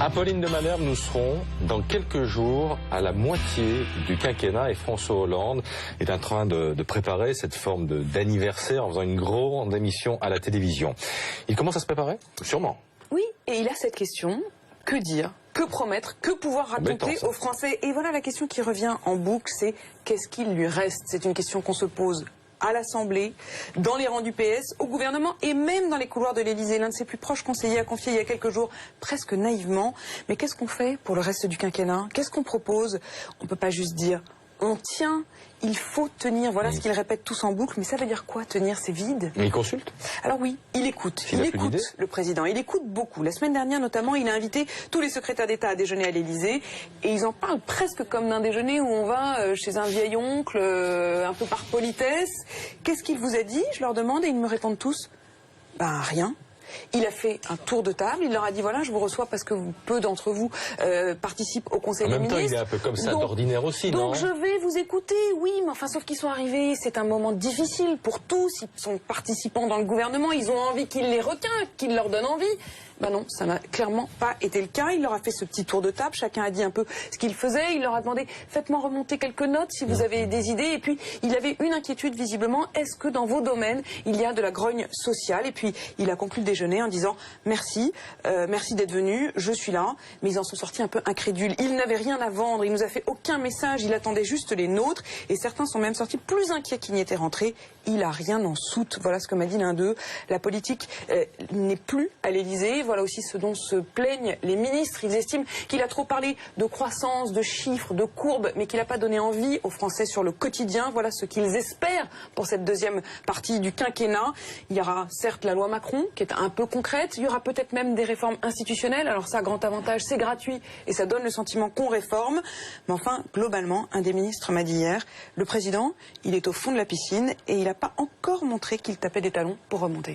Apolline de Malherbe, nous serons dans quelques jours à la moitié du quinquennat et François Hollande est en train de préparer cette forme d'anniversaire en faisant une grande émission à la télévision. Il commence à se préparer? Sûrement. Oui, et il a cette question, que dire, que promettre, que pouvoir raconter aux Français? Et voilà la question qui revient en boucle, c'est qu'est-ce qu'il lui reste? C'est une question qu'on se pose à l'Assemblée, dans les rangs du PS, au gouvernement et même dans les couloirs de l'Élysée. L'un de ses plus proches conseillers a confié il y a quelques jours, presque naïvement, mais qu'est-ce qu'on fait pour le reste du quinquennat? Qu'est-ce qu'on propose? On ne peut pas juste dire on tient, il faut tenir. Voilà ce qu'ils répètent tous en boucle, mais ça veut dire quoi tenir? C'est vide. Mais il consulte? Alors oui, il écoute. Il écoute le président. Il écoute beaucoup. La semaine dernière notamment, il a invité tous les secrétaires d'État à déjeuner à l'Élysée et ils en parlent presque comme d'un déjeuner où on va chez un vieil oncle, un peu par politesse. Qu'est-ce qu'il vous a dit? Je leur demande et ils me répondent tous, ben rien. Il a fait un tour de table, il leur a dit voilà, je vous reçois parce que peu d'entre vous participent au Conseil des ministres. En même temps, il est un peu comme ça d'ordinaire aussi, non? Donc je vais vous écouter, oui, mais enfin, sauf qu'ils sont arrivés, c'est un moment difficile pour tous, ils sont participants dans le gouvernement, ils ont envie qu'il les retient, qu'il leur donne envie. Ben non, ça n'a clairement pas été le cas. Il leur a fait ce petit tour de table, chacun a dit un peu ce qu'il faisait. Il leur a demandé, faites-moi remonter quelques notes si vous avez des idées. Et puis, il avait une inquiétude visiblement, est-ce que dans vos domaines, il y a de la grogne sociale? Et puis, il a conclu le déjeuner en disant, merci, merci d'être venu, je suis là. Mais ils en sont sortis un peu incrédules. Il n'avait rien à vendre, il nous a fait aucun message, il attendait juste les nôtres. Et certains sont même sortis plus inquiets qu'il n'y était rentré. Il a rien en soute. Voilà ce que m'a dit l'un d'eux. La politique n'est plus à l'Élysée. Voilà aussi ce dont se plaignent les ministres. Ils estiment qu'il a trop parlé de croissance, de chiffres, de courbes, mais qu'il n'a pas donné envie aux Français sur le quotidien. Voilà ce qu'ils espèrent pour cette deuxième partie du quinquennat. Il y aura certes la loi Macron, qui est un peu concrète. Il y aura peut-être même des réformes institutionnelles. Alors ça, grand avantage, c'est gratuit et ça donne le sentiment qu'on réforme. Mais enfin, globalement, un des ministres m'a dit hier, le président, il est au fond de la piscine et il n'a pas encore montré qu'il tapait des talons pour remonter.